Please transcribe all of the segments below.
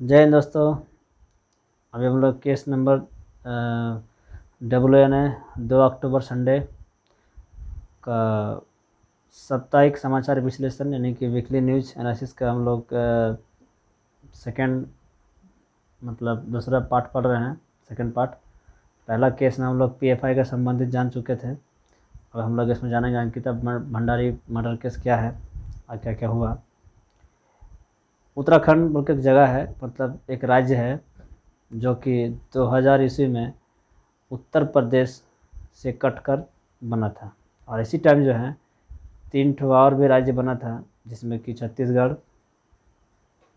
जय हिंद दोस्तों। अभी हम लोग केस नंबर WN 2 अक्टूबर संडे का साप्ताहिक समाचार विश्लेषण यानी कि वीकली न्यूज एनालिसिस का हम लोग सेकंड मतलब दूसरा पार्ट पढ़ रहे हैं। सेकंड पार्ट, पहला केस में हम लोग PFI का संबंधित जान चुके थे और हम लोग इसमें जानेंगे अंकिता भंडारी मर्डर केस क्या है और क्या क्या हुआ। उत्तराखंड बोल के एक जगह है, मतलब एक राज्य है जो कि 2000 ईस्वी में उत्तर प्रदेश से कटकर बना था। और इसी टाइम जो है 3 ठो और भी राज्य बना था, जिसमें कि छत्तीसगढ़,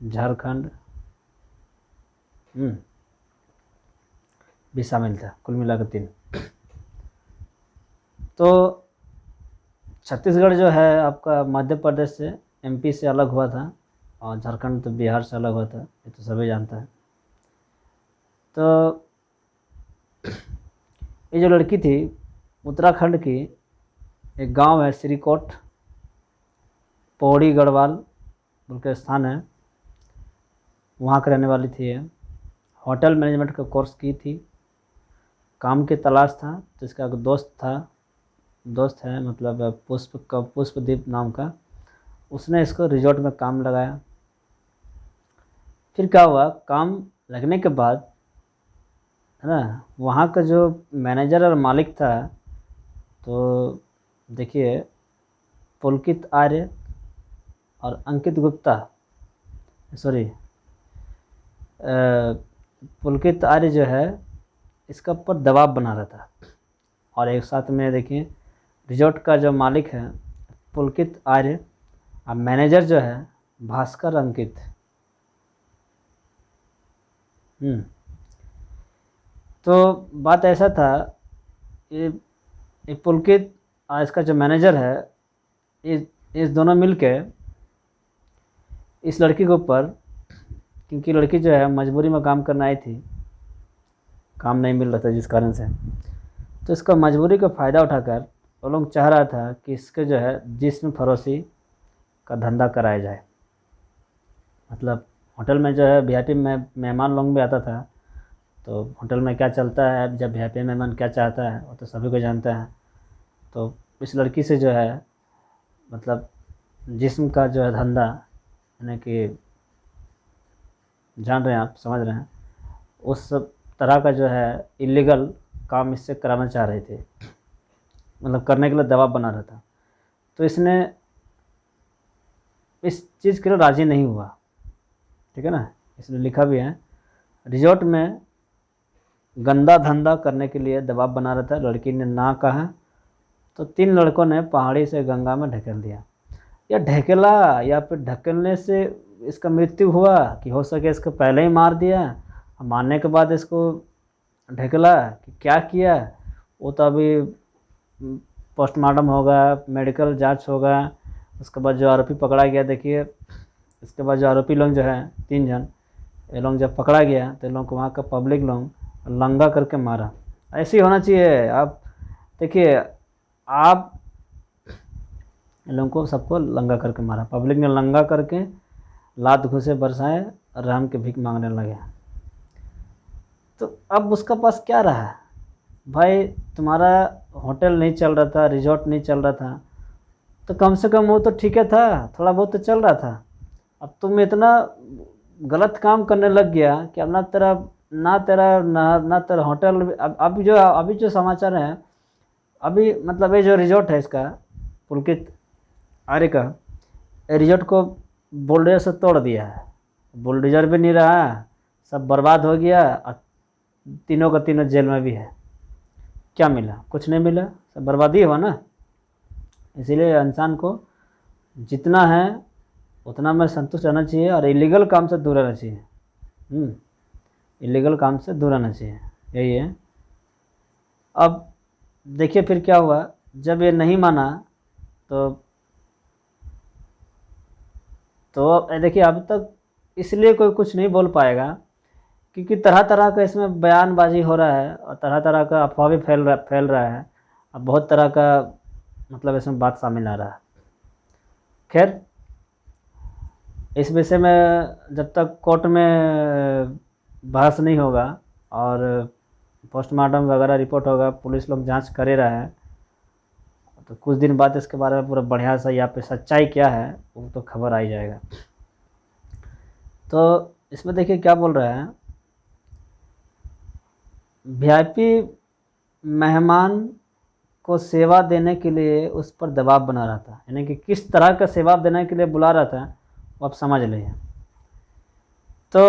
झारखंड भी शामिल था। कुल मिलाकर 3। तो छत्तीसगढ़ जो है आपका मध्य प्रदेश से, MP से अलग हुआ था और झारखंड तो बिहार से अलग हुआ था, ये तो सभी जानता है। तो ये जो लड़की थी उत्तराखंड की, एक गांव है श्रीकोट, पौड़ी गढ़वाल बोल के स्थान है, वहाँ के रहने वाली थी। ये होटल मैनेजमेंट का कोर्स की थी, काम की तलाश था। तो इसका एक दोस्त है मतलब पुष्पदीप नाम का, उसने इसको रिजॉर्ट में काम लगाया। फिर क्या हुआ, काम लगने के बाद है ना, वहाँ का जो मैनेजर और मालिक था, तो देखिए पुलकित आर्य और अंकित गुप्ता, सॉरी पुलकित आर्य जो है इसका ऊपर दबाव बना रहा था। और एक साथ में देखिए रिजॉर्ट का जो मालिक है पुलकित आर्य और मैनेजर जो है भास्कर अंकित। तो बात ऐसा था, ये पुलकित और इसका जो मैनेजर है, इस दोनों मिलके इस लड़की के ऊपर, क्योंकि लड़की जो है मजबूरी में काम करना आई थी, काम नहीं मिल रहा था जिस कारण से, तो इसका मजबूरी का फ़ायदा उठाकर वो लोग चाह रहा था कि इसके जो है जिस्म फरोशी का धंधा कराया जाए। मतलब होटल में जो है VIP में मेहमान लोग भी आता था, तो होटल में क्या चलता है, जब VIP मेहमान क्या चाहता है वो तो सभी को जानता है। तो इस लड़की से जो है मतलब जिस्म का जो है धंधा, यानी कि जान रहे हैं आप, समझ रहे हैं, उस तरह का जो है इलीगल काम इससे कराना चाह रहे थे, मतलब करने के लिए दबाव बना रहा था। तो इसने इस चीज़ के लिए राज़ी नहीं हुआ, ठीक है ना। इसने लिखा भी है, रिजॉर्ट में गंदा धंधा करने के लिए दबाव बना रहा था। लड़की ने ना कहा तो 3 लड़कों ने पहाड़ी से गंगा में ढकेल दिया। या ढकेला या फिर ढकेलने से इसका मृत्यु हुआ, कि हो सके इसको पहले ही मार दिया, मारने के बाद इसको ढकेला, कि क्या किया वो तो अभी पोस्टमार्टम होगा, मेडिकल जांच होगा। उसके बाद जो आरोपी पकड़ा गया, देखिए इसके बाद जो आरोपी लोग जो है 3 जन, ये लोग जब पकड़ा गया तो लोगों को वहाँ का पब्लिक लोग लंगा करके मारा। ऐसे ही होना चाहिए। आप देखिए, आप इन लोगों को सबको लंगा करके मारा, पब्लिक ने लंगा करके लात घुसे बरसाए और राम के भीख मांगने लगे। तो अब उसका पास क्या रहा भाई, तुम्हारा होटल नहीं चल रहा था, रिजॉर्ट नहीं चल रहा था, तो कम से कम वो तो ठीक है था, थोड़ा बहुत तो चल रहा था। अब तुम इतना गलत काम करने लग गया कि अब ना तेरा होटल। अब अभी जो समाचार है, अभी मतलब ये जो रिजॉर्ट है इसका पुलकित आर्य का, रिजॉर्ट को बुलडोजर से तोड़ दिया है। बुलडोजर भी नहीं रहा, सब बर्बाद हो गया और तीनों का तीनों जेल में भी है। क्या मिला? कुछ नहीं मिला, सब बर्बादी हुआ ना। इसीलिए इंसान को जितना है उतना में संतुष्ट रहना चाहिए और इलीगल काम से दूर रहना चाहिए। इलीगल काम से दूर रहना चाहिए, यही है। अब देखिए फिर क्या हुआ, जब ये नहीं माना तो देखिए अब तक इसलिए कोई कुछ नहीं बोल पाएगा, क्योंकि तरह तरह का इसमें बयानबाजी हो रहा है और तरह तरह का अफवाह भी फैल रहा है। अब बहुत तरह का मतलब इसमें बात सामने आ रहा है। खैर, इस विषय में जब तक कोर्ट में बहस नहीं होगा और पोस्टमार्टम वगैरह रिपोर्ट होगा, पुलिस लोग जांच कर ही रहा है, तो कुछ दिन बाद इसके बारे में पूरा बढ़िया सा यहाँ पे सच्चाई क्या है वो तो खबर आ ही जाएगा। तो इसमें देखिए क्या बोल रहा है, वीआईपी मेहमान को सेवा देने के लिए उस पर दबाव बना रहा था, यानी कि किस तरह का सेवा देने के लिए बुला रहा था वो आप समझ लीजिए। तो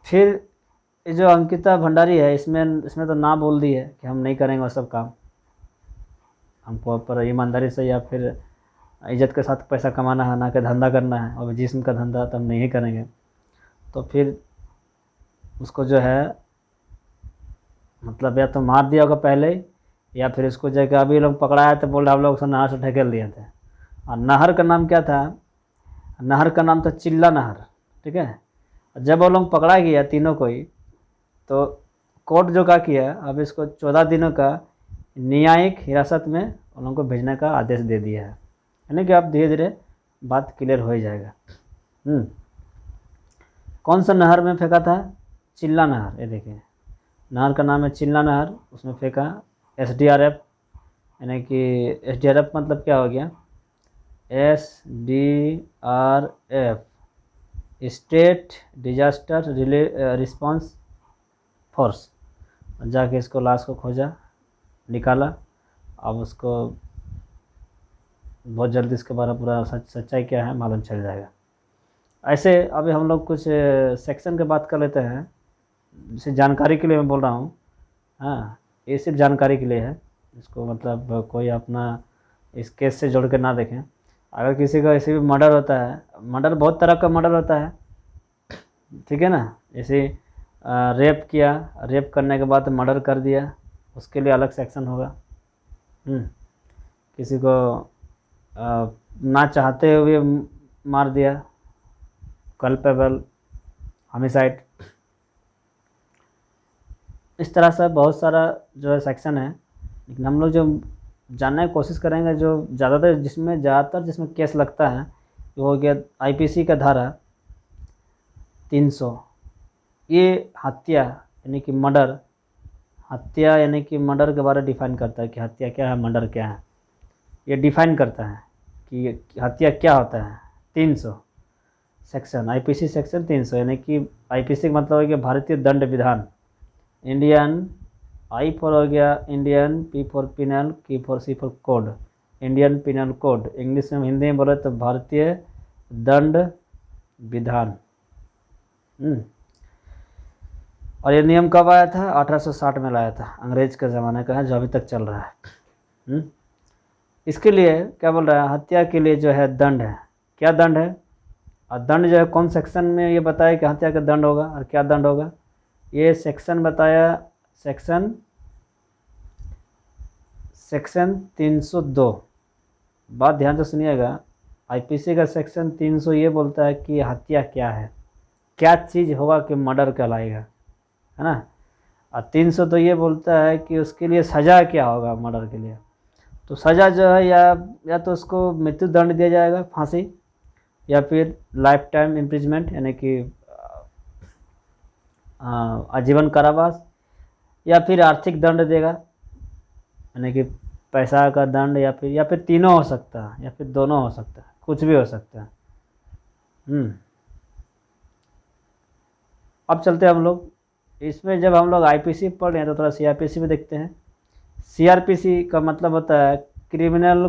फिर ये जो अंकिता भंडारी है, इसमें तो ना बोल दी है कि हम नहीं करेंगे वो सब काम, हमको पर ईमानदारी से या फिर इज्जत के साथ पैसा कमाना है, ना कि धंधा करना है, और जिस्म का धंधा तो हम नहीं करेंगे। तो फिर उसको जो है मतलब या तो मार दिया होगा पहले, या फिर इसको जगह अभी लोग पकड़ाया तो बोल रहा हम लोग उसे नहर से ढकेल दिए थे। और नहर का नाम क्या था, नहर का नाम था चिल्ला नहर, ठीक है। जब वो लोग पकड़ा गया तीनों को ही, तो कोर्ट जो क्या किया, अब इसको 14 दिनों का न्यायिक हिरासत में उन लोगों को भेजने का आदेश दे दिया है, यानी कि अब धीरे धीरे बात क्लियर हो ही जाएगा। कौन सा नहर में फेंका था, चिल्ला नहर, ये देखिए नहर का नाम है चिल्ला नहर, उसमें फेंका एसडीआरएफ, यानी कि एसडीआरएफ मतलब क्या हो गया, SDRF, state disaster response force. जाके इसको लाश को खोजा, निकाला, अब उसको बहुत जल्दी इसके बारे में पूरा सच्चाई क्या है मालूम चल जाएगा। ऐसे अभी हम लोग कुछ सेक्शन की बात कर लेते हैं, जैसे जानकारी के लिए मैं बोल रहा हूँ। हाँ, ये सिर्फ जानकारी के लिए है, इसको मतलब कोई अपना इस केस से जोड़ के ना देखें। अगर किसी का ऐसे भी मर्डर होता है, मर्डर बहुत तरह का मर्डर होता है, ठीक है ना, जैसे रेप किया, रेप करने के बाद मर्डर कर दिया, उसके लिए अलग सेक्शन होगा। किसी को ना चाहते हुए मार दिया, कल्पेबल होमिसाइड, इस तरह से बहुत सारा जो है सेक्शन है। लेकिन हम लोग जो जानने की कोशिश करेंगे, जो ज़्यादातर जिसमें केस लगता है वो हो गया आईपीसी का धारा 300। ये हत्या यानी कि मर्डर, हत्या यानी कि मर्डर के बारे में डिफाइन करता है कि हत्या क्या है, मर्डर क्या है, ये डिफाइन करता है कि हत्या क्या होता है। 300 सेक्शन, आईपीसी सेक्शन 300, यानी कि आईपीसी का मतलब है कि भारतीय दंड विधान। इंडियन, आई फॉर हो गया इंडियन, पी फॉर पिनल, की for C for code, Indian penal code, English में हिंदी में बोले तो भारतीय दंड विधान। और ये नियम कब आया था, 1860 में लाया था, अंग्रेज के ज़माने का है, जो अभी तक चल रहा है। इसके लिए क्या बोल रहा है, हत्या के लिए जो है दंड है, क्या दंड है, और दंड जो है कौन सेक्शन में ये बताया कि हत्या का दंड होगा और क्या दंड होगा, ये सेक्शन बताया, सेक्शन 302। बात ध्यान से सुनिएगा, आईपीसी का सेक्शन 300 ये बोलता है कि हत्या क्या है, क्या चीज़ होगा कि मर्डर कहलाएगा, है ना। और 300 तो ये बोलता है कि उसके लिए सज़ा क्या होगा मर्डर के लिए। तो सज़ा जो है या तो उसको मृत्यु दंड दिया जाएगा, फांसी, या फिर लाइफ टाइम इम्प्रिजमेंट यानी कि आजीवन कारावास, या फिर आर्थिक दंड देगा यानी कि पैसा का दंड, या फिर तीनों हो सकता है, या फिर दोनों हो सकता है, कुछ भी हो सकता है। अब चलते हैं हम लोग इसमें, जब हम लोग आईपीसी पढ़ रहे हैं तो थोड़ा सीआरपीसी में देखते हैं। सीआरपीसी का मतलब होता है criminal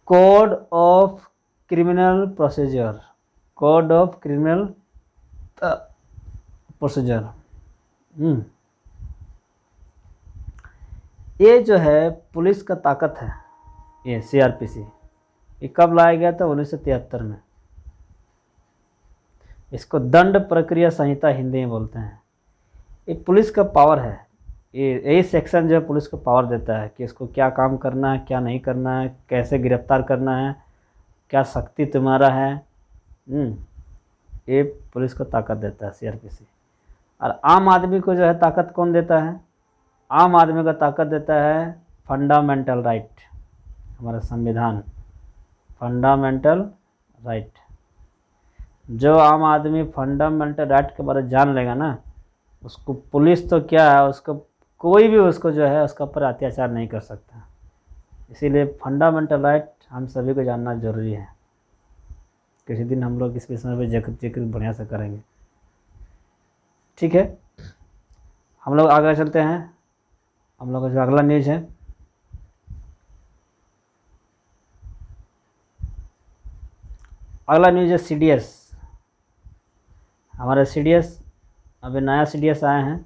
code of criminal procedure, code of criminal procedure. ये जो है पुलिस का ताकत है, ये सीआरपीसी, ये कब लाया गया था, 1973 में। इसको दंड प्रक्रिया संहिता हिंदी में बोलते हैं। ये पुलिस का पावर है, ये यही सेक्शन जो है पुलिस को पावर देता है कि इसको क्या काम करना है, क्या नहीं करना है, कैसे गिरफ्तार करना है, क्या शक्ति तुम्हारा है। ये पुलिस को ताकत देता है सीआरपीसी। और आम आदमी को जो है ताकत कौन देता है, आम आदमी को ताकत देता है फंडामेंटल राइट, हमारा संविधान, फंडामेंटल राइट। जो आम आदमी फंडामेंटल राइट के बारे में जान लेगा ना, उसको पुलिस तो क्या है, उसको कोई भी उसको जो है उसका ऊपर अत्याचार नहीं कर सकता। इसीलिए फंडामेंटल राइट हम सभी को जानना जरूरी है। किसी दिन हम लोग इस विषय में जिक्र बढ़िया से करेंगे, ठीक है। हम लोग आगे चलते हैं। हम लोग का जो अगला न्यूज़ है, अगला न्यूज़ है CDS। हमारे CDS अभी नया CDS आए हैं,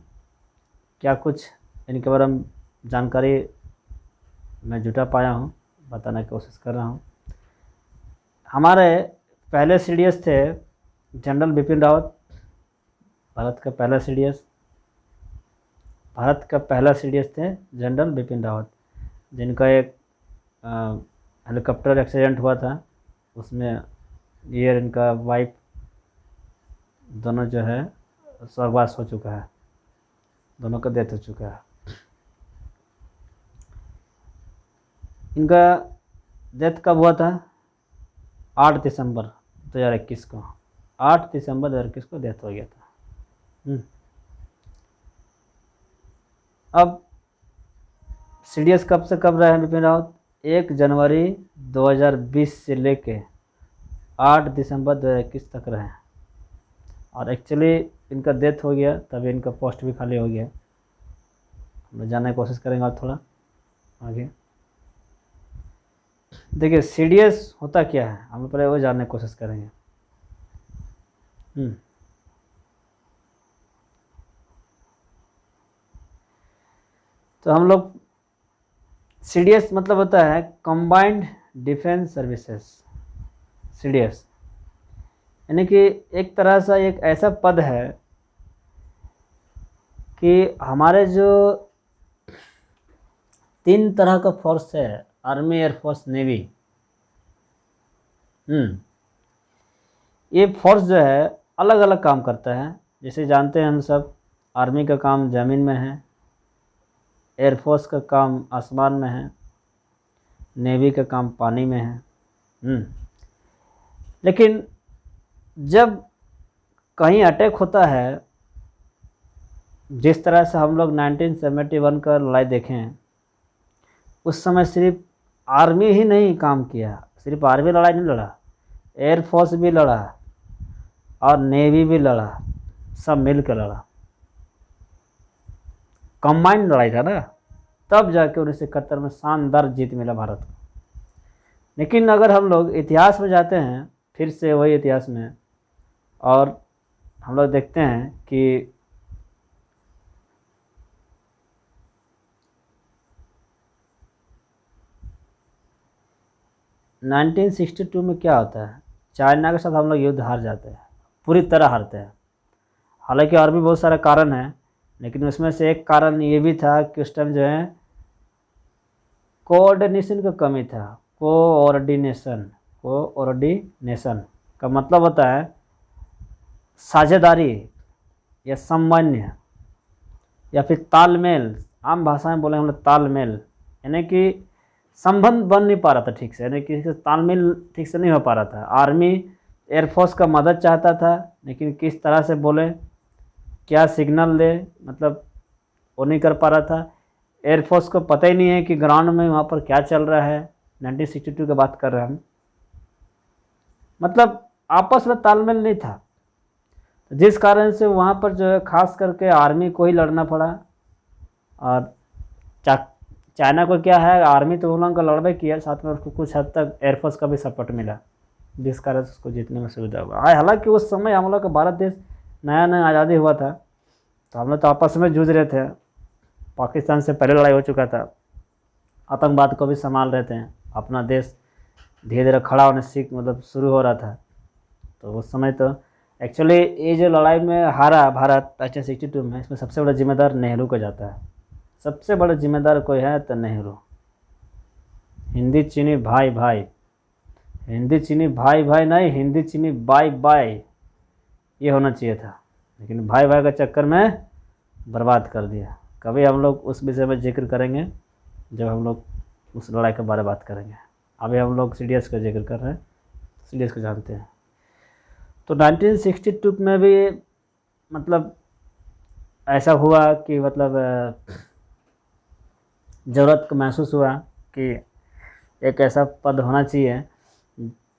क्या कुछ इनके बारे में जानकारी मैं जुटा पाया हूँ, बताने की कोशिश कर रहा हूँ। हमारे पहले CDS थे जनरल बिपिन रावत, भारत का पहला CDS थे जनरल बिपिन रावत, जिनका एक हेलीकॉप्टर एक्सीडेंट हुआ था, उसमें ये इनका वाइफ दोनों जो है स्वर्गवास हो चुका है, दोनों का डेथ हो चुका है। इनका डेथ कब हुआ था? 8 दिसंबर 2021 को, 8 दिसंबर 2021 को डेथ हो गया था। अब CDS कब से कब रहे हैं बिपिन रावत? 1 जनवरी 2020 से लेके 8 दिसंबर 2021 तक रहे हैं, और एक्चुअली इनका डेथ हो गया तभी इनका पोस्ट भी खाली हो गया। हम लोग जानने की कोशिश करेंगे और थोड़ा आगे। देखिए CDS होता क्या है, हम लोग पहले वो जानने की कोशिश करेंगे। तो हम लोग CDS मतलब होता है कंबाइंड डिफेंस सर्विसेज। CDS यानी कि एक तरह से एक ऐसा पद है कि हमारे जो 3 तरह का फोर्स है, आर्मी, एयरफोर्स, नेवी, ये फोर्स जो है अलग अलग काम करता है। जैसे जानते हैं हम सब, आर्मी का काम ज़मीन में है, एयरफोर्स का काम आसमान में है, नेवी का काम पानी में है। लेकिन जब कहीं अटैक होता है, जिस तरह से हम लोग 1971 का लड़ाई देखें, उस समय सिर्फ आर्मी ही नहीं काम किया, सिर्फ आर्मी लड़ाई नहीं लड़ा, एयरफोर्स भी लड़ा और नेवी भी लड़ा, सब मिल कर लड़ा। कंबाइंड लड़ाई था ना, तब जाके 1971 में शानदार जीत मिला भारत को। लेकिन अगर हम लोग इतिहास में जाते हैं, फिर से वही इतिहास में, और हम लोग देखते हैं कि नाइनटीन 1962 में क्या होता है, चाइना के साथ हम लोग युद्ध हार जाते हैं, पूरी तरह हारते हैं। हालांकि और भी बहुत सारे कारण हैं, लेकिन उसमें से एक कारण ये भी था कि उस टाइम जो है कोऑर्डिनेशन का कमी था। कोऑर्डिनेशन का मतलब होता है साझेदारी या सामान्य या फिर तालमेल। आम भाषा में बोले हम लोग तालमेल, यानी कि संबंध बन नहीं पा रहा था ठीक से, यानी कि तालमेल ठीक से नहीं हो पा रहा था। आर्मी एयरफोर्स का मदद चाहता था, लेकिन किस तरह से बोले, क्या सिग्नल दे, मतलब वो नहीं कर पा रहा था। एयरफोर्स को पता ही नहीं है कि ग्राउंड में वहाँ पर क्या चल रहा है। 1962 की बात कर रहे हैं हम, मतलब आपस में तालमेल नहीं था, जिस कारण से वहाँ पर जो है खास करके आर्मी को ही लड़ना पड़ा। और चाइना को क्या है, आर्मी तो उन लोगों का लड़ाई किया, साथ में उसको कुछ हद तक एयरफोर्स का भी सपोर्ट मिला, जिस कारण से उसको जीतने में सुविधा हुआ। हालांकि उस समय हम लोग का भारत देश नया नया आज़ादी हुआ था, तो हम लोग तो आपस में जूझ रहे थे। पाकिस्तान से पहले लड़ाई हो चुका था, आतंकवाद को भी संभाल रहे थे, अपना देश धीरे धीरे खड़ा होने मतलब शुरू हो रहा था। तो उस समय तो एक्चुअली ये जो लड़ाई में हारा भारत 1962 में, इसमें सबसे बड़ा जिम्मेदार नेहरू को जाता है। सबसे बड़ा जिम्मेदार कोई है तो नेहरू। हिंदी चीनी भाई भाई, हिंदी चीनी भाई भाई नहीं, हिंदी चीनी बाय बाय, ये होना चाहिए था, लेकिन भाई भाई के चक्कर में बर्बाद कर दिया। कभी हम लोग उस विषय में जिक्र करेंगे जब हम लोग उस लड़ाई के बारे में बात करेंगे। अभी हम लोग CDS का जिक्र कर रहे हैं, CDS को जानते हैं। तो 1962 में भी मतलब ऐसा हुआ कि मतलब ज़रूरत को महसूस हुआ कि एक ऐसा पद होना चाहिए,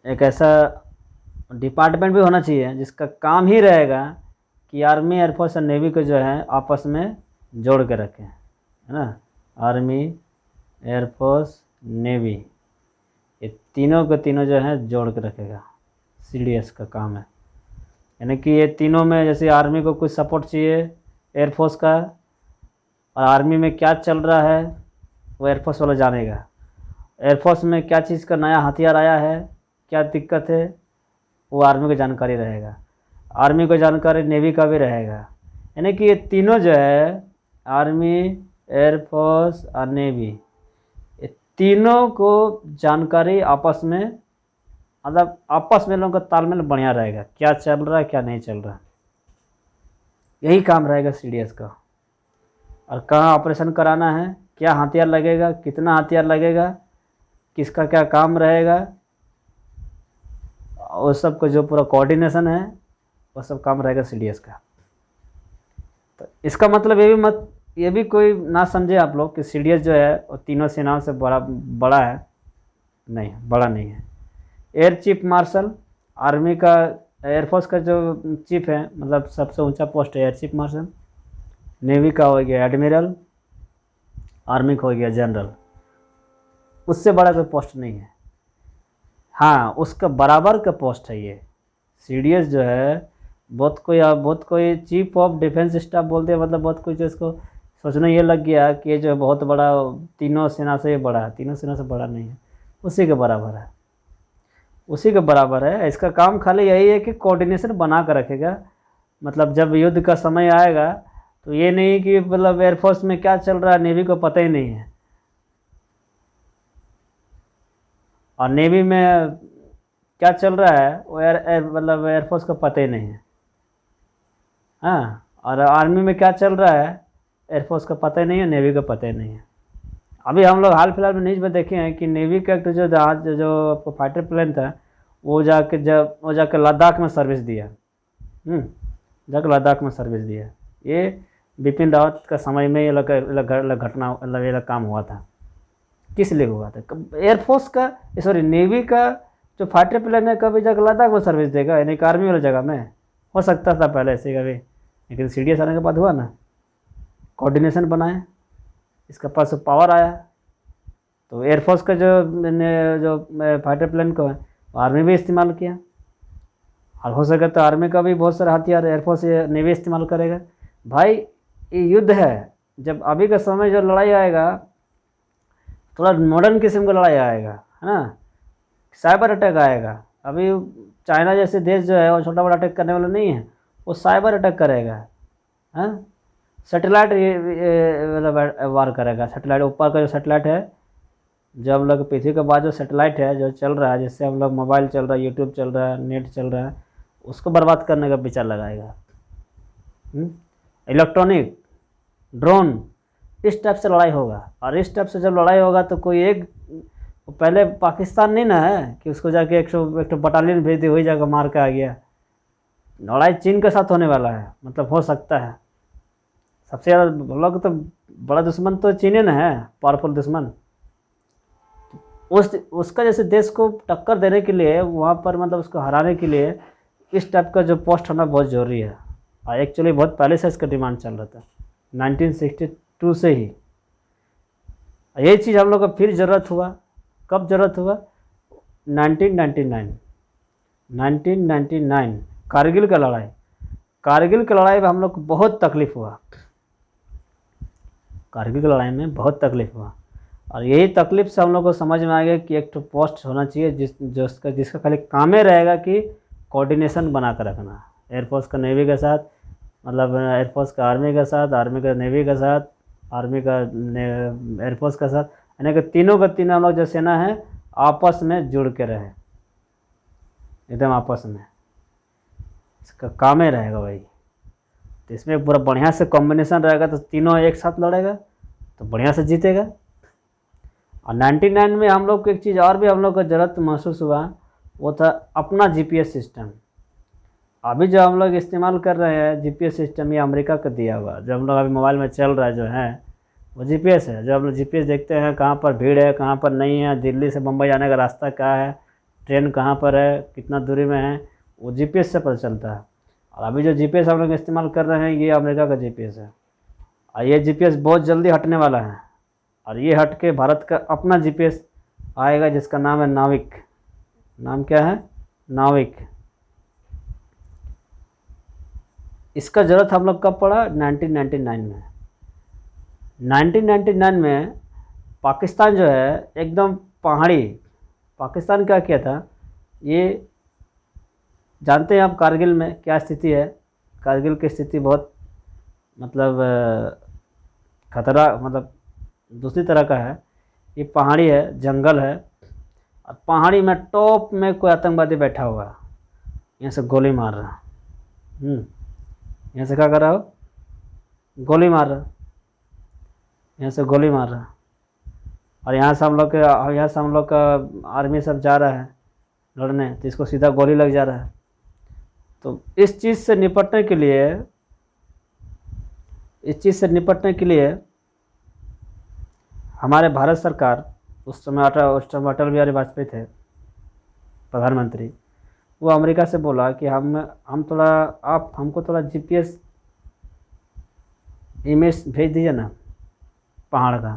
एक ऐसा डिपार्टमेंट भी होना चाहिए जिसका काम ही रहेगा कि आर्मी, एयरफोर्स और नेवी को जो है आपस में जोड़ के रखें, है ना। आर्मी, एयरफोर्स, नेवी, ये तीनों के तीनों जो है जोड़ के रखेगा, CDS का काम है। यानी कि ये तीनों में जैसे आर्मी को कुछ सपोर्ट चाहिए एयरफोर्स का, और आर्मी में क्या चल रहा है वो एयरफोर्स वाला जानेगा, एयरफोर्स में क्या चीज़ का नया हथियार आया है, क्या दिक्कत है, वो आर्मी को जानकारी रहेगा, आर्मी को जानकारी नेवी का भी रहेगा। यानी कि ये तीनों जो है आर्मी, एयरफोर्स और नेवी, ये तीनों को जानकारी आपस में, मतलब आपस में लोगों का तालमेल बढ़िया रहेगा, क्या चल रहा है क्या नहीं चल रहा, यही काम रहेगा CDS का। और कहाँ ऑपरेशन कराना है, क्या हथियार लगेगा, कितना हथियार लगेगा, किसका क्या काम रहेगा, वो सब का जो पूरा कोऑर्डिनेशन है वो सब काम रहेगा CDS का। तो इसका मतलब ये भी कोई ना समझे आप लोग कि CDS जो है वो तीनों सेनाओं से बड़ा है, नहीं, बड़ा नहीं है। एयर चीफ मार्शल, आर्मी का, एयरफोर्स का जो चीफ है, मतलब सबसे ऊंचा पोस्ट है एयर चीफ मार्शल, नेवी का हो गया एडमिरल, आर्मी का हो गया जनरल, उससे बड़ा कोई पोस्ट नहीं है। हाँ, उसका बराबर का पोस्ट है ये CDS जो है। बहुत कोई चीफ ऑफ डिफेंस स्टाफ बोलते हैं, मतलब बहुत कुछ इसको सोचना ये लग गया कि ये जो है बहुत बड़ा, तीनों सेना से बड़ा है, तीनों सेना से बड़ा नहीं है, उसी के बराबर है, उसी के बराबर है। इसका काम खाली यही है कि कोऑर्डिनेशन बना कर रखेगा। मतलब जब युद्ध का समय आएगा तो ये नहीं कि मतलब एयरफोर्स में क्या चल रहा है नेवी को पता ही नहीं है, और नेवी में क्या चल रहा है वो मतलब एयरफोर्स को पता ही नहीं है। हाँ, और आर्मी में क्या चल रहा है एयरफोर्स को पता ही नहीं है, नेवी को पता ही नहीं है। अभी हम लोग हाल फिलहाल में न्यूज़ में देखे हैं कि नेवी का एक जो जहाज, जो फाइटर प्लेन था, वो जाके लद्दाख में सर्विस दिया, जाकर लद्दाख में सर्विस दिया। ये बिपिन रावत का समय में ये घटना, मतलब ये काम हुआ था। किस लिए हुआ था? एयरफोर्स का, सॉरी नेवी का जो फाइटर प्लेन है कभी जाकर लद्दाख में सर्विस देगा, यानी आर्मी वाली जगह में? हो सकता था पहले ऐसे कभी, लेकिन CDS आने के बाद हुआ ना, कोऑर्डिनेशन बनाए, इसका पास पावर आया। तो एयरफोर्स का जो फाइटर प्लेन को है आर्मी भी इस्तेमाल किया, और हो सके तो आर्मी का भी बहुत सारे हथियार एयरफोर्स नेवी इस्तेमाल करेगा। भाई ये युद्ध है, जब अभी का समय जो लड़ाई आएगा थोड़ा मॉडर्न किस्म का लड़ाई आएगा, है ना, साइबर अटैक आएगा। अभी चाइना जैसे देश जो है वो छोटा बड़ा अटैक करने वाला नहीं है, वो साइबर अटैक करेगा, हाँ, सैटेलाइट मतलब वार करेगा। सैटेलाइट, ऊपर का जो सैटेलाइट है, जो हम लोग पृथ्वी के बाद जो सैटेलाइट है जो चल रहा है, जिससे हम लोग मोबाइल चल रहा है, यूट्यूब चल रहा है, नेट चल रहा है, उसको बर्बाद करने का विचार लगाएगा। इलेक्ट्रॉनिक, ड्रोन, इस टाइप से लड़ाई होगा। और इस टाइप से जब लड़ाई होगा तो कोई एक, पहले पाकिस्तान नहीं ना है कि उसको जाके एक तो बटालियन भेज दी, वही जाकर मार के आ गया। लड़ाई चीन के साथ होने वाला है, मतलब हो सकता है। सबसे ज़्यादा हम लोग तो बड़ा दुश्मन तो चीन ना है, पावरफुल दुश्मन। उसका जैसे देश को टक्कर देने के लिए, वहाँ पर मतलब उसको हराने के लिए इस टाइप का जो पोस्ट होना बहुत ज़रूरी है। और एक्चुअली बहुत पहले से इसका डिमांड चल रहा था, 1962 से ही। ये चीज़ हम लोग को फिर ज़रूरत हुआ, कब ज़रूरत हुआ? 1999 कारगिल का लड़ाई। कारगिल की लड़ाई में हम लोग को बहुत तकलीफ़ हुआ, कारगिल की लड़ाई में बहुत तकलीफ़ हुआ। और यही तकलीफ़ से हम लोग को समझ में आ गया कि एक तो पोस्ट होना चाहिए जिसका खाली काम ही रहेगा कि कोऑर्डिनेशन बना कर रखना, एयरफोर्स का नेवी के साथ, मतलब एयरफोर्स का आर्मी के साथ, आर्मी का नेवी के साथ, आर्मी का एयरफोर्स के साथ, यानी कि तीनों का तीनों हम लोग जो सेना है आपस में जुड़ के रहे, एकदम आपस में, इसका काम ही रहेगा भाई। तो इसमें पूरा बढ़िया से कॉम्बिनेशन रहेगा तो तीनों एक साथ लड़ेगा तो बढ़िया से जीतेगा। और 99 में हम लोग को एक चीज़ और भी हम लोग को ज़रूरत महसूस हुआ, वो था अपना जीपीएस सिस्टम। अभी जो हम लोग इस्तेमाल कर रहे हैं जीपीएस सिस्टम, ये अमेरिका का दिया हुआ, जो हम लोग अभी मोबाइल में चल रहा है जो है वो जीपीएस है। जो हम लोग जीपीएस देखते हैं कहाँ पर भीड़ है कहाँ पर नहीं है, दिल्ली से मुंबई जाने का रास्ता क्या है, ट्रेन कहाँ पर है, कितना दूरी में है, वो जीपीएस से पता चलता है। और अभी जो जीपीएस हम लोग इस्तेमाल कर रहे हैं ये अमेरिका का जीपीएस है, और ये जीपीएस बहुत जल्दी हटने वाला है। और ये हट के भारत का अपना जीपीएस आएगा जिसका नाम है नाविक। नाम क्या है? नाविक। इसका ज़रूरत हम लोग कब पड़ा? 1999 में। 1999 में पाकिस्तान जो है एकदम पहाड़ी, पाकिस्तान क्या किया था, ये जानते हैं आप कारगिल में क्या स्थिति है? कारगिल की स्थिति बहुत मतलब खतरा, मतलब दूसरी तरह का है। ये पहाड़ी है, जंगल है, और पहाड़ी में टॉप में कोई आतंकवादी बैठा हुआ है, यहाँ से गोली मार रहा। यहाँ से क्या कर रहा हो? गोली मार रहा, यहाँ से गोली मार रहा। और यहाँ से हम लोग का आर्मी सब जा रहा है लड़ने, तो इसको सीधा गोली लग जा रहा है। तो इस चीज़ से निपटने के लिए हमारे भारत सरकार, उस समय अटल बिहारी वाजपेयी थे प्रधानमंत्री, वो अमेरिका से बोला कि हम थोड़ा, आप हमको थोड़ा जीपीएस इमेज भेज दीजिए ना पहाड़ का,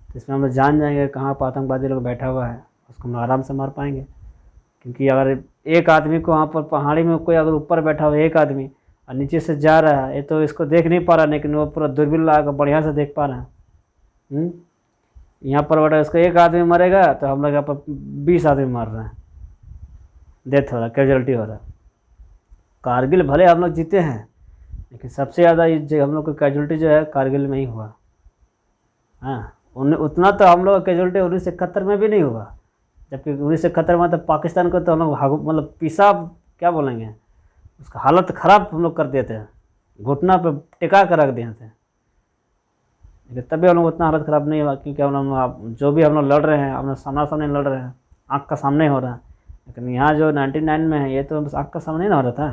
तो इसमें हम लोग जान जाएंगे कहाँ पर आतंकवादी लोग बैठा हुआ है, उसको हम आराम से मार पाएंगे। क्योंकि अगर एक आदमी को वहाँ पर पहाड़ी में कोई अगर ऊपर बैठा हुआ एक आदमी और नीचे से जा रहा है, ये तो इसको देख नहीं पा रहा, लेकिन वो पूरा दूरबीन लगा कर बढ़िया से देख पा रहा है। यहाँ पर बैठा उसको एक आदमी मरेगा तो हम लोग यहाँ पर 20 आदमी मर रहे हैं, डेथ हो रहा, कैजुअलिटी हो रहा। कारगिल भले हम लोग जीते हैं, लेकिन सबसे ज़्यादा जो हम लोग को कैजुअलिटी जो है कारगिल में ही हुआ। हाँ, उतना तो हम लोग कैजुअलिटी 1971 में भी नहीं हुआ, जबकि 1971 में तो पाकिस्तान को तो हम लोग मतलब पीसा, क्या बोलेंगे, उसका हालत ख़राब हम लोग कर दिए थे, घुटना पे टिका कर रख दिए थे। लेकिन तभी हम लोग उतना हालत ख़राब नहीं हुआ, क्योंकि हम लोग जो भी हम लोग लड़ रहे हैं हम लोग सामना सामने लड़ रहे हैं, आँख का सामने हो रहा है। लेकिन यहाँ जो 99 में है ये तो बस आँख का सामने ना हो रहा था।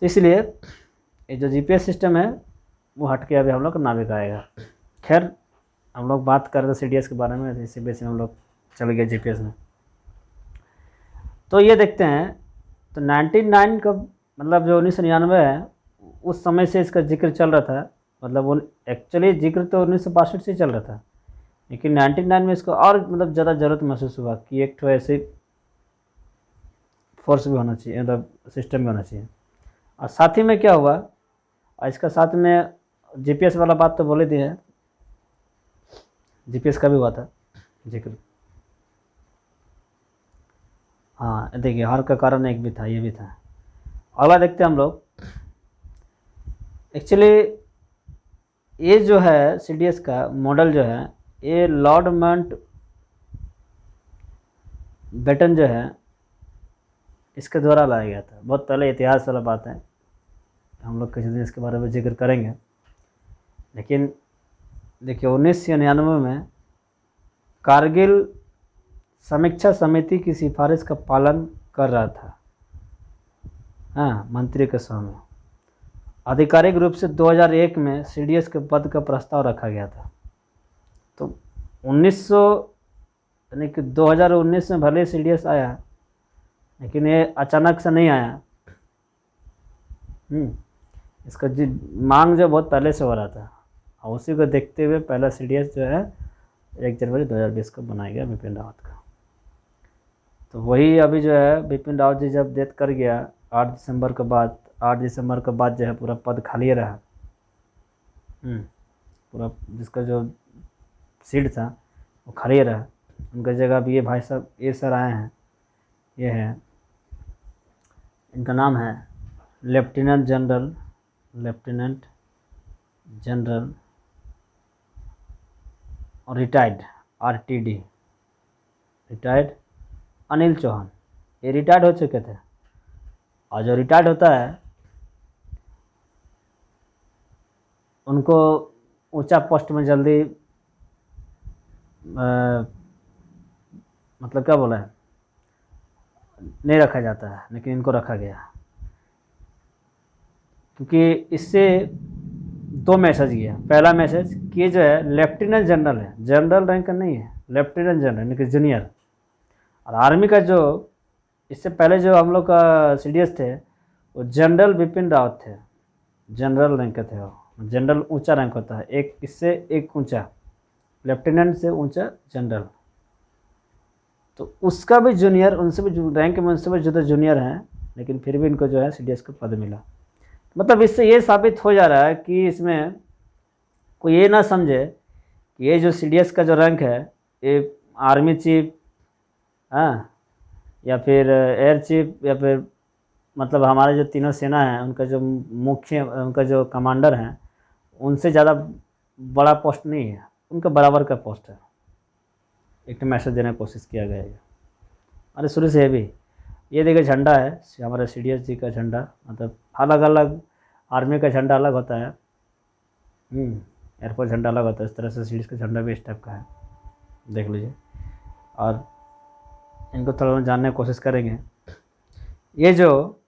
तो इसलिए ये जो जीपीएस सिस्टम है वो हट के अभी हम लोग का नाविक आएगा। खैर, हम लोग बात कर रहे थे सीडीएस के बारे में, इसी बेस में हम लोग चल गए जीपीएस में। तो ये देखते हैं, तो 99 का मतलब जो 1999 है उस समय से इसका जिक्र चल रहा था। मतलब वो एक्चुअली जिक्र तो 1962 से चल रहा था, लेकिन 99 में इसको और मतलब ज़्यादा ज़रूरत महसूस हुआ कि एक तो ऐसे फोर्स भी होना चाहिए, मतलब सिस्टम भी होना चाहिए। और साथ ही में क्या हुआ, और इसका साथ में जीपीएस वाला बात तो बोले दी है, जीपीएस का भी हुआ था जिक्र। हाँ देखिए, हार का कारण एक भी था, ये भी था। अगला देखते हैं हम लोग। एक्चुअली ये जो है सीडीएस का मॉडल जो है, ये लॉर्ड माउंट बेटन जो है इसके द्वारा लाया गया था। बहुत पहले इतिहास वाला बात है, हम लोग किसी दिन इसके बारे में जिक्र करेंगे। लेकिन देखिए 1999 में कारगिल समीक्षा समिति की सिफारिश का पालन कर रहा था। हाँ, मंत्री के सामने आधिकारिक रूप से 2001 में सीडीएस के पद का प्रस्ताव रखा गया था। तो 1900 यानी कि 2019 में भले सीडीएस आया, लेकिन ये अचानक से नहीं आया। इसका मांग जो बहुत पहले से हो रहा था, और उसी को देखते हुए पहला सीडीएस जो है 1 जनवरी 2020 को बनाया गया बिपिन रावत का। तो वही अभी जो है बिपिन रावत जी जब डेथ कर गया 8 दिसंबर के बाद जो है पूरा पद खाली रहा। पूरा जिसका जो सीट था वो खाली रहा। उनका जगह भी ये भाई साहब, ये सर आए हैं, ये है, इनका नाम है लेफ्टिनेंट जनरल और retired RTD, retired Anil Chauhan. ये रिटायर्ड हो चुके थे, और जो रिटायर्ड होता है उनको ऊंचा पोस्ट में जल्दी मतलब क्या बोला है, नहीं रखा जाता है, लेकिन इनको रखा गया क्योंकि इससे दो मैसेज गया। पहला मैसेज कि ये जो है लेफ्टिनेंट जनरल है, जनरल रैंक का नहीं है, लेफ्टिनेंट जनरल यानी कि जूनियर। और आर्मी का जो इससे पहले जो हम लोग का सीडीएस थे वो जनरल बिपिन रावत थे, जनरल रैंक के थे वो। जनरल ऊंचा रैंक होता है, एक इससे एक ऊंचा, लेफ्टिनेंट से ऊंचा जनरल। तो उसका भी जूनियर, उनसे भी रैंक में उनसे भी ज़्यादा जूनियर हैं, लेकिन फिर भी इनको जो है सीडीएस का पद मिला। मतलब इससे ये साबित हो जा रहा है कि इसमें कोई ये ना समझे कि ये जो सीडीएस का जो रैंक है ये आर्मी चीफ, हाँ, या फिर एयर चीफ, या फिर मतलब हमारे जो तीनों सेना है उनका जो मुख्य, उनका जो कमांडर हैं उनसे ज़्यादा बड़ा पोस्ट नहीं है, उनका बराबर का पोस्ट है। एक मैसेज देने की कोशिश किया गया है। अरे शुरू से भी ये देखिए झंडा है हमारे सीडीएस जी का झंडा, मतलब अलग अलग आर्मी का झंडा अलग होता है, एयरफोर्स झंडा अलग होता है, इस तरह से सीडीएस का झंडा भी इस टाइप का है, देख लीजिए। और इनको थोड़ा जानने की कोशिश करेंगे। ये जो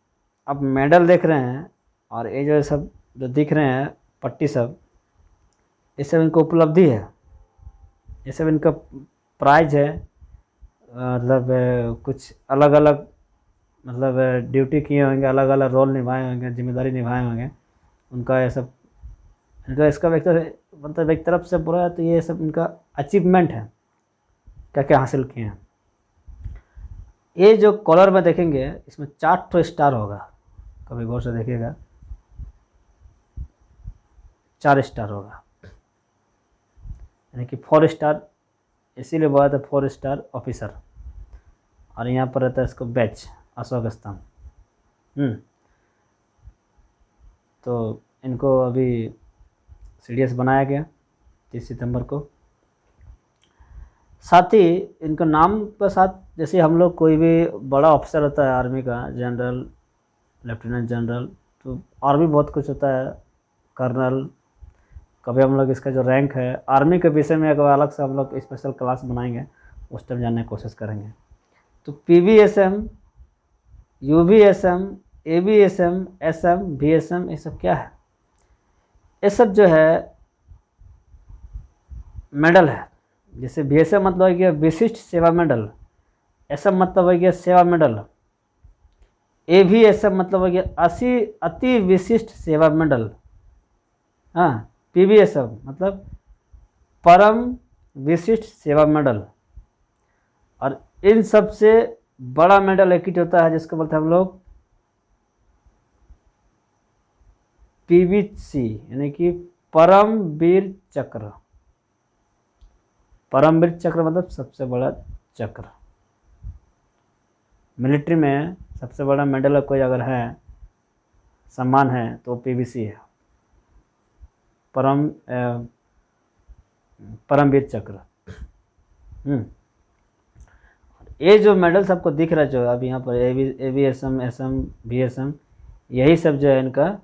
आप मेडल देख रहे हैं और ये जो सब जो दिख रहे हैं पट्टी सब, ये सब इनको उपलब्धि है, ये सब इनका प्राइज है। मतलब कुछ अलग अलग मतलब ड्यूटी किए होंगे, अलग अलग रोल निभाए होंगे, जिम्मेदारी निभाए होंगे, उनका ये सब इनका इसका मतलब एक तरफ से बुरा है तो ये सब इनका अचीवमेंट है, क्या क्या हासिल किए हैं। ये जो कॉलर में देखेंगे इसमें 4 स्टार होगा, कभी गौर से देखिएगा, 4 स्टार होगा, यानी कि 4 स्टार, इसीलिए बोला था 4 स्टार ऑफिसर। और यहाँ पर रहता है इसको बैच अशोक स्तंभ। तो इनको अभी सीडीएस बनाया गया 30 सितंबर को। साथ ही इनको नाम के साथ, जैसे हम लोग कोई भी बड़ा ऑफिसर होता है आर्मी का, जनरल, लेफ्टिनेंट जनरल, तो और भी बहुत कुछ होता है, कर्नल। कभी हम लोग इसका जो रैंक है आर्मी के विषय में अगर अलग से हम लोग स्पेशल क्लास बनाएंगे उस टाइम जानने की कोशिश करेंगे। तो पीवीएसएम, यूवीएसएम, एवीएसएम, एसएम, बीएसएम, ये सब क्या है? ये सब जो है मेडल है। जैसे बीएसएम मतलब है कि विशिष्ट सेवा मेडल, एसएम मतलब है कि सेवा मेडल, एवीएसएम मतलब है कि अति विशिष्ट सेवा मेडल, हाँ, पीवीएसएम मतलब परम विशिष्ट सेवा मेडल। और इन सब से बड़ा मेडल एक ही होता है जिसको बोलते हैं हम लोग पीवीसी, यानी कि परम वीर चक्र। परमवीर चक्र मतलब सबसे बड़ा चक्र। मिलिट्री में सबसे बड़ा मेडल कोई अगर है, सम्मान है, तो पीवीसी है, परमवीर चक्र। ये जो मेडल सबको दिख रहा है जो अब यहाँ पर एवीएसएम, एसएम, बीएसएम, यही सब जो है इनका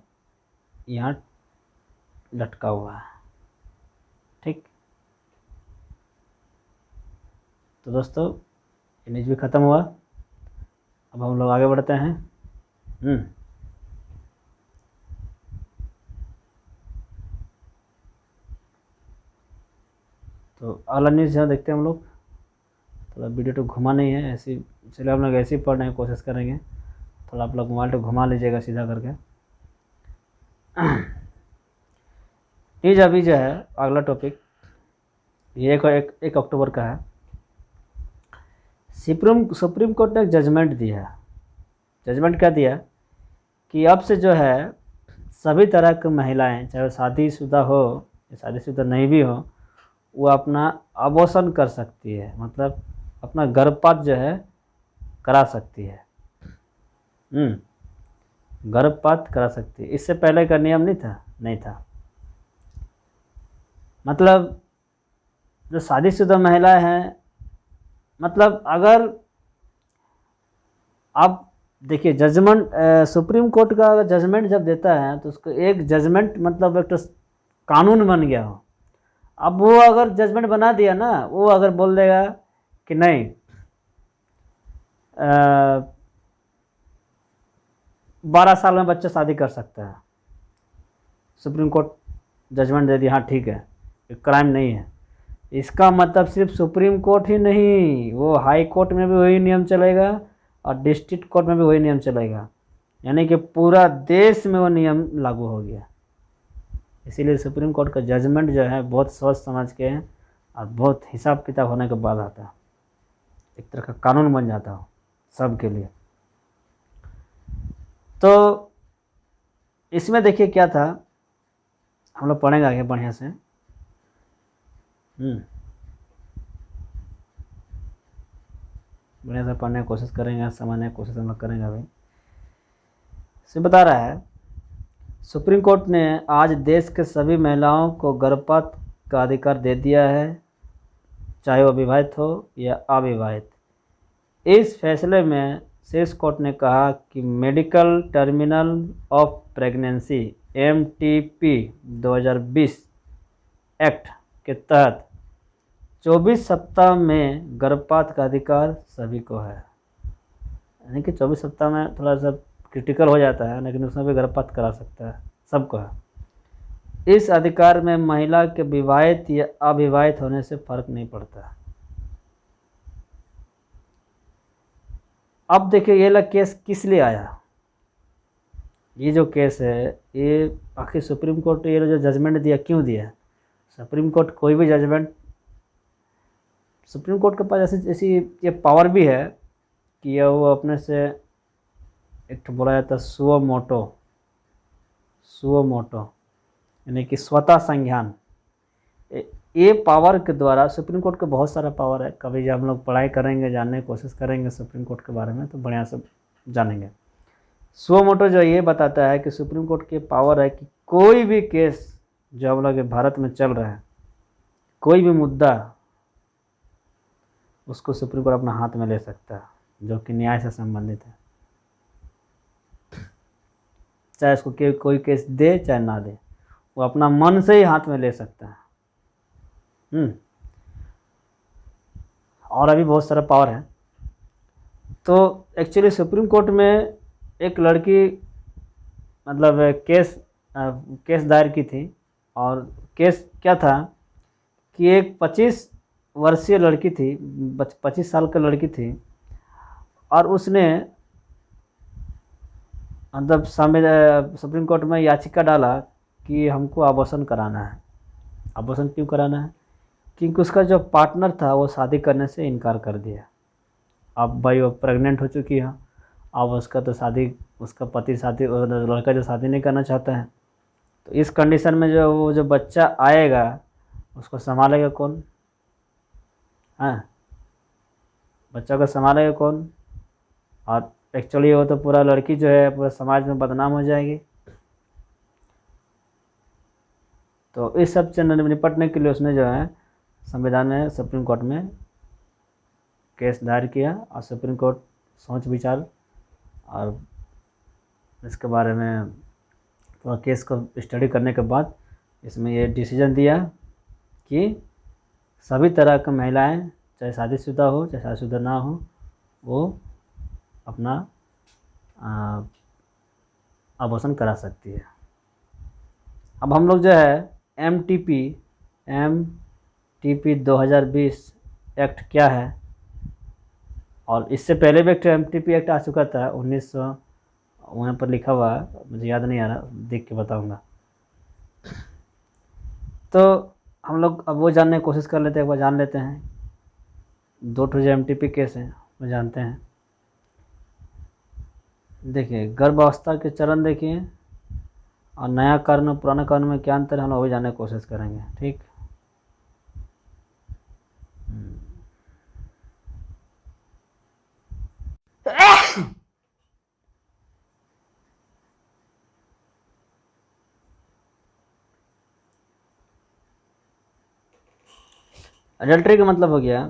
यहाँ लटका हुआ है। ठीक, तो दोस्तों न्यूज़ भी ख़त्म हुआ, अब हम लोग आगे बढ़ते हैं। तो अगला न्यूज़ यहाँ देखते हैं हम लोग। थोड़ा वीडियो तो घुमा नहीं है, ऐसी चलिए हम लोग ऐसे ही पढ़ने की कोशिश करेंगे। थोड़ा आप लोग मोबाइल तो घुमा लीजिएगा सीधा करके। न्यूज़ अभी जो है अगला टॉपिक ये एक अक्टूबर का है। सुप्रीम कोर्ट ने एक जजमेंट दिया है। जजमेंट क्या दिया कि अब से जो है सभी तरह की महिलाएं, चाहे वो शादीशुदा हो या शादीशुदा नहीं भी हो, वो अपना अबॉर्शन कर सकती है, मतलब अपना गर्भपात जो है करा सकती है। गर्भपात करा सकती है। इससे पहले का नियम नहीं था। मतलब जो शादीशुदा महिलाएं हैं, मतलब अगर आप देखिए जजमेंट, सुप्रीम कोर्ट का जजमेंट जब देता है तो उसको एक जजमेंट मतलब एक तो कानून बन गया हो। अब वो अगर जजमेंट बना दिया ना, वो अगर बोल देगा कि नहीं 12 साल में बच्चा शादी कर सकता है, सुप्रीम कोर्ट जजमेंट दे दिया हाँ ठीक है, क्राइम नहीं है, इसका मतलब सिर्फ सुप्रीम कोर्ट ही नहीं, वो हाई कोर्ट में भी वही नियम चलेगा और डिस्ट्रिक्ट कोर्ट में भी वही नियम चलेगा, यानी कि पूरा देश में वो नियम लागू हो गया। इसीलिए सुप्रीम कोर्ट का जजमेंट जो है बहुत सोच समझ के और बहुत हिसाब किताब होने के बाद आता है, एक तरह का कानून बन जाता हो सब के लिए। तो इसमें देखिए क्या था, हम लोग पढ़ेंगे आगे बढ़िया से। बढ़िया से पढ़ने की कोशिश करेंगे, समझने की कोशिश हम लोग करेंगे। अभी से बता रहा है, सुप्रीम कोर्ट ने आज देश के सभी महिलाओं को गर्भपात का अधिकार दे दिया है, चाहे वो विवाहित हो या अविवाहित। इस फैसले में शीर्ष कोर्ट ने कहा कि medical terminal of pregnancy MTP 2020 act के तहत 24 सप्ताह में गर्भपात का अधिकार सभी को है, यानी कि 24 सप्ताह में थोड़ा सा क्रिटिकल हो जाता है, लेकिन उसमें भी गर्भपात करा सकता है, सबको है। इस अधिकार में महिला के विवाहित या अविवाहित होने से फर्क नहीं पड़ता। अब देखिए ये वाला केस किस लिए आया, ये जो केस है ये आखिर सुप्रीम कोर्ट ये जो जजमेंट दिया क्यों दिया? सुप्रीम कोर्ट कोई भी जजमेंट, सुप्रीम कोर्ट के पास ऐसी ये पावर भी है कि वो अपने से एक तो बोला जाता है सुओ मोटो यानी कि स्वतः संज्ञान, ये पावर के द्वारा सुप्रीम कोर्ट का बहुत सारा पावर है। कभी जब हम लोग पढ़ाई करेंगे, जानने की कोशिश करेंगे सुप्रीम कोर्ट के बारे में तो बढ़िया से जानेंगे। सुओ मोटो जो ये बताता है कि सुप्रीम कोर्ट की पावर है कि कोई भी केस जो हम लोग भारत में चल रहा है, कोई भी मुद्दा, उसको सुप्रीम कोर्ट अपना हाथ में ले सकता है जो कि न्याय से संबंधित है, चाहे उसको कोई केस दे चाहे ना दे, वो अपना मन से ही हाथ में ले सकता है। और अभी बहुत सारा पावर है। तो एक्चुअली सुप्रीम कोर्ट में एक लड़की मतलब केस दायर की थी, और केस क्या था कि एक 25 वर्षीय लड़की थी, 25 साल की लड़की थी, और उसने मतलब सुप्रीम कोर्ट में याचिका डाला कि हमको अबॉर्शन कराना है। अबॉर्शन क्यों कराना है? क्योंकि उसका जो पार्टनर था वो शादी करने से इनकार कर दिया। अब भाई वो प्रेग्नेंट हो चुकी है, अब उसका तो शादी, उसका पति शादी, लड़का जो शादी नहीं करना चाहता है, तो इस कंडीशन में जो वो जो बच्चा आएगा उसको संभालेगा कौन? हाँ, बच्चा को संभालेगा कौन? और एक्चुअली वो तो पूरा लड़की जो है पूरा समाज में बदनाम हो जाएगी। तो इस सब से निपटने के लिए उसने जो है संविधान में सुप्रीम कोर्ट में केस दायर किया, और सुप्रीम कोर्ट सोच विचार और इसके बारे में थोड़ा केस को स्टडी करने के बाद इसमें ये डिसीजन दिया कि सभी तरह की महिलाएं, चाहे शादीशुदा हो चाहे शादीशुदा ना हो, वो अपना अबॉर्शन करा सकती है। अब हम लोग जो है MTP 2020 एक्ट क्या है, और इससे पहले भी एक MTP एक्ट आ चुका था 1900, वहाँ पर लिखा हुआ है, मुझे याद नहीं आ रहा, देख के बताऊंगा। तो हम लोग अब वो जानने की कोशिश कर लेते हैं, वो जान लेते हैं। 2 जो MTP केस हैं वो जानते हैं। देखिए गर्भावस्था के चरण देखिए, और नया कानून और पुराना कानून में क्या अंतर है हम लोग वही जानने की कोशिश करेंगे। ठीक, अडल्ट्री का मतलब हो गया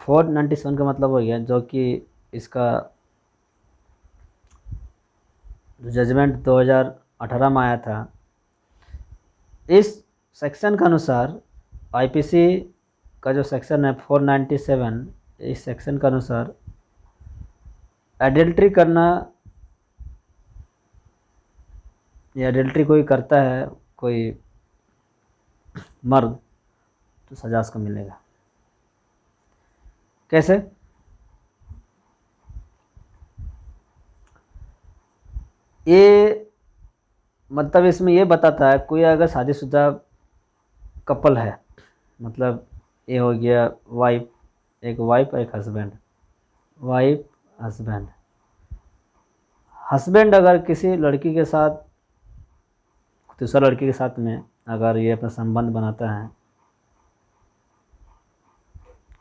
497 का मतलब हो गया, जो कि इसका जजमेंट 2018 में आया था। इस सेक्शन के अनुसार आईपीसी का जो सेक्शन है 497, इस सेक्शन के अनुसार एडल्ट्री करना या एडल्ट्री कोई करता है, कोई मर्द, तो सजा उसको मिलेगा। कैसे? ये मतलब इसमें ये बताता है, कोई अगर शादीशुदा कपल है, मतलब ये हो गया वाइफ, एक वाइफ एक हस्बैंड, वाइफ हस्बैंड, हस्बैंड अगर किसी लड़की के साथ, दूसरा लड़की के साथ में अगर ये अपना संबंध बनाता है,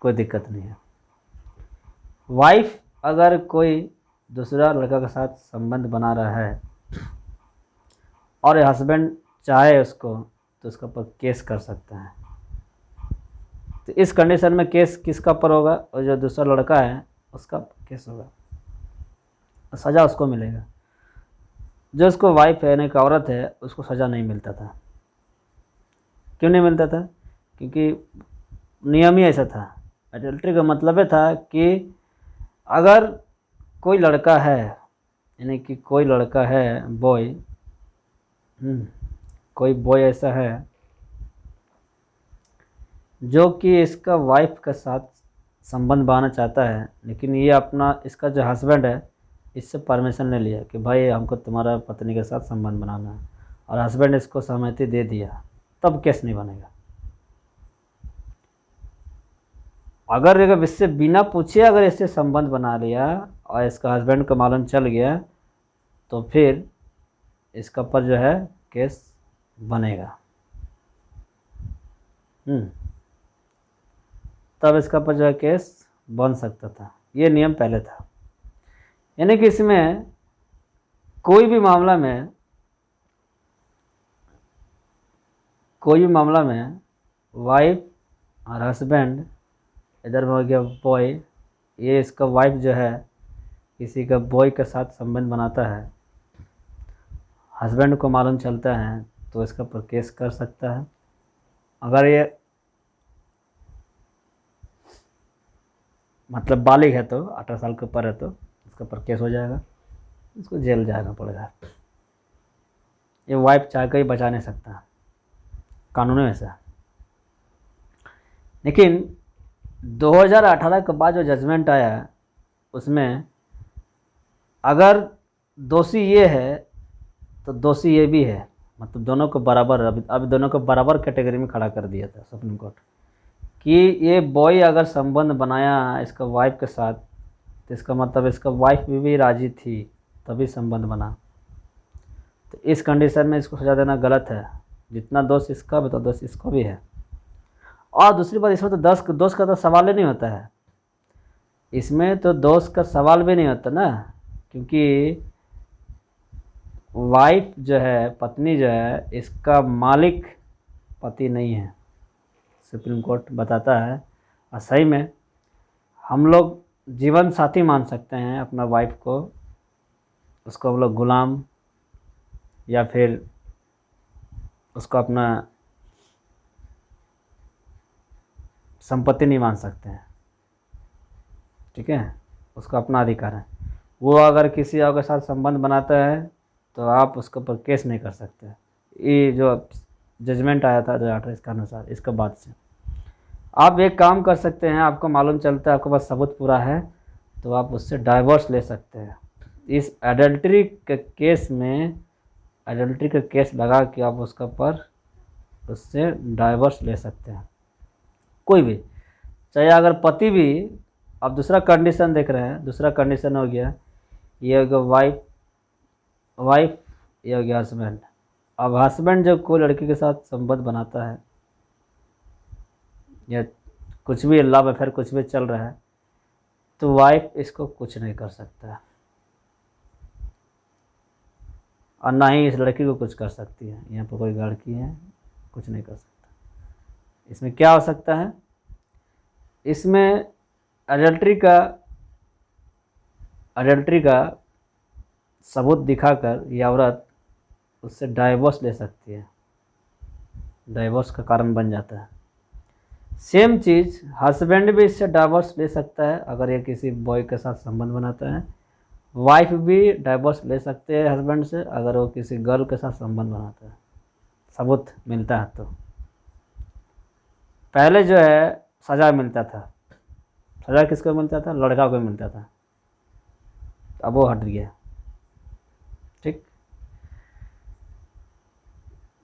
कोई दिक्कत नहीं है। वाइफ अगर कोई दूसरा लड़का के साथ संबंध बना रहा है और हस्बैंड चाहे उसको, तो उसके ऊपर केस कर सकता है। तो इस कंडीशन में केस किसका पर होगा? और जो दूसरा लड़का है उसका केस होगा, सज़ा उसको मिलेगा। जो उसको वाइफ है, यानी कि औरत है, उसको सज़ा नहीं मिलता था। क्यों नहीं मिलता था? क्योंकि नियम ही ऐसा था। एडल्ट्री का मतलब ये था कि अगर कोई लड़का है, यानी कि कोई लड़का है, बॉय, कोई बॉय ऐसा है जो कि इसका वाइफ के साथ संबंध बनाना चाहता है, लेकिन ये अपना, इसका जो हस्बैंड है, इससे परमिशन ले लिया कि भाई हमको तुम्हारा पत्नी के साथ संबंध बनाना है, और हस्बैंड इसको सहमति दे दिया, तब केस नहीं बनेगा। अगर इससे बिना पूछे अगर इससे संबंध बना लिया और इसका हस्बैंड को मालूम चल गया, तो फिर इसका पर जो है केस बनेगा। तब इसका पर जो है केस बन सकता था। ये नियम पहले था। यानी कि इसमें कोई भी मामला में वाइफ और हस्बैंड, इधर में हो गया बॉय, ये इसका वाइफ जो है किसी का बॉय के साथ संबंध बनाता है, हस्बैंड को मालूम चलता है, तो इसका पर केस कर सकता है। अगर ये मतलब बालिग है, तो 18 साल के ऊपर है, तो इसका पर केस हो जाएगा, इसको जेल जाना पड़ेगा। ये वाइफ चाह कर ही बचा नहीं सकता, कानून में ऐसा। लेकिन 2018 के बाद जो जजमेंट आया, उसमें अगर दोषी ये है तो दोषी ये भी है, मतलब दोनों को बराबर, अभी दोनों को बराबर कैटेगरी में खड़ा कर दिया था सुप्रीम कोर्ट, कि ये बॉय अगर संबंध बनाया इसका वाइफ के साथ, तो इसका मतलब इसका वाइफ भी राजी थी, तभी संबंध बना। तो इस कंडीशन में इसको सजा देना गलत है। जितना दोष इसका भी, तो दोष इसको भी है। और दूसरी बात, इसमें तो दोष का तो सवाल ही नहीं होता है। इसमें तो दोष का सवाल भी नहीं होता ना, क्योंकि वाइफ जो है, पत्नी जो है, इसका मालिक पति नहीं है, सुप्रीम कोर्ट बताता है। और सही में हम लोग जीवन साथी मान सकते हैं अपना वाइफ को, उसको हम लोग गुलाम या फिर उसको अपना संपत्ति नहीं मान सकते हैं, ठीक है? उसका अपना अधिकार है। वो अगर किसी और के साथ संबंध बनाता है, तो आप उसके ऊपर केस नहीं कर सकते। ये जो जजमेंट आया था 2018 इसके अनुसार, इसके बाद से आप एक काम कर सकते हैं, आपको मालूम चलता है, आपके पास सबूत पूरा है, तो आप उससे डाइवोर्स ले सकते हैं। इस एडल्ट्री के केस में, एडल्ट्री का केस लगा के आप उसका पर उससे डाइवोर्स ले सकते हैं, कोई भी, चाहे अगर पति भी। अब दूसरा कंडीशन देख रहे हैं, दूसरा कंडीशन हो गया, ये हो गया वाइफ, ये हो गया हस्बैंड। अब हस्बैंड जब कोई लड़की के साथ संबंध बनाता है, या कुछ भी लव अफेयर कुछ भी चल रहा है, तो वाइफ इसको कुछ नहीं कर सकता है, और ना ही इस लड़की को कुछ कर सकती है। यहाँ पर कोई लड़की है, कुछ नहीं कर सकता। इसमें क्या हो सकता है? इसमें एडल्ट्री का सबूत दिखाकर ये औरत उससे डाइवोर्स ले सकती है, डाइवोर्स का कारण बन जाता है। सेम चीज़ हस्बैंड भी इससे डाइवोर्स ले सकता है अगर ये किसी बॉय के साथ संबंध बनाता है, वाइफ भी डाइवोर्स ले सकते हैं हस्बैंड से अगर वो किसी गर्ल के साथ संबंध बनाता है, सबूत मिलता है। तो पहले जो है सज़ा मिलता था, सज़ा किसको मिलता था? लड़का को मिलता था, अब वो हट गया। ठीक,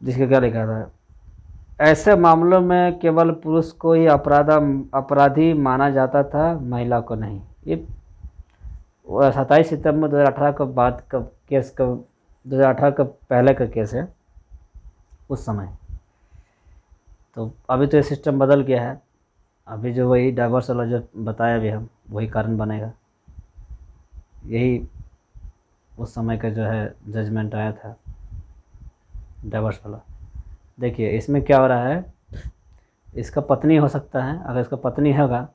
जिसका क्या लिखा था, ऐसे मामलों में केवल पुरुष को ही अपराधी माना जाता था, महिला को नहीं। ये 27 सितंबर 2018 का बाद का केस का, 2018 का पहले का केस है उस समय। तो अभी तो ये सिस्टम बदल गया है, अभी जो वही डाइवर्स वाला जो बताया भी हम वही कारण बनेगा। यही उस समय का जो है जजमेंट आया था डाइवर्स वाला। देखिए इसमें क्या हो रहा है, इसका पत्नी हो सकता है, अगर इसका पत्नी होगा,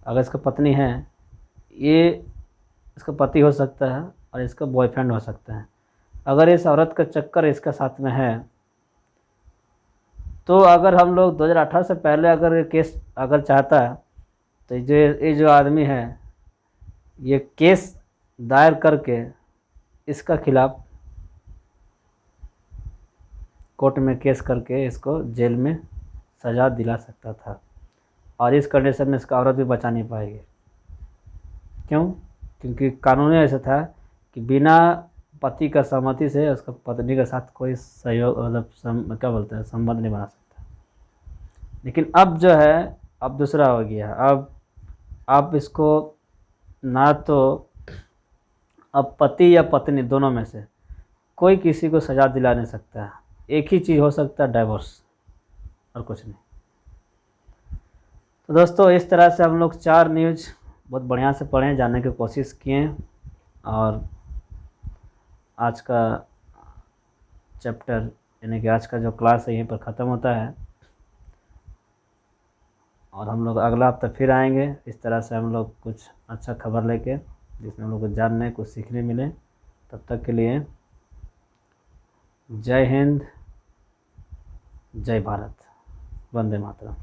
अगर इसका पत्नी है, ये इसका पति हो सकता है और इसका बॉयफ्रेंड हो सकता है। अगर इस औरत का चक्कर इसका साथ में है तो अगर हम लोग 2018 से पहले अगर ये केस अगर चाहता है तो ये जो आदमी है ये केस दायर करके इसका खिलाफ कोर्ट में केस करके इसको जेल में सज़ा दिला सकता था, और इस कंडीशन में इसका औरत भी बचा नहीं पाएगी। क्यों? क्योंकि कानून ऐसा था कि बिना पति का सहमति से उसका पत्नी के साथ कोई सहयोग मतलब क्या बोलते हैं संबंध नहीं बना सकता। लेकिन अब जो है अब दूसरा हो गया, अब इसको ना तो अब पति या पत्नी दोनों में से कोई किसी को सज़ा दिला नहीं सकता है, एक ही चीज़ हो सकता है डाइवोर्स, और कुछ नहीं। तो दोस्तों इस तरह से हम लोग 4 न्यूज़ बहुत बढ़िया से पढ़ें, जानने की कोशिश किए, और आज का चैप्टर यानी कि आज का जो क्लास है यहीं पर ख़त्म होता है, और हम लोग अगला हफ्ता फिर आएंगे। इस तरह से हम लोग कुछ अच्छा खबर लेके जिसमें हम लोग को जानने कुछ सीखने मिले। तब तक के लिए जय हिंद, जय भारत, वंदे मातरम।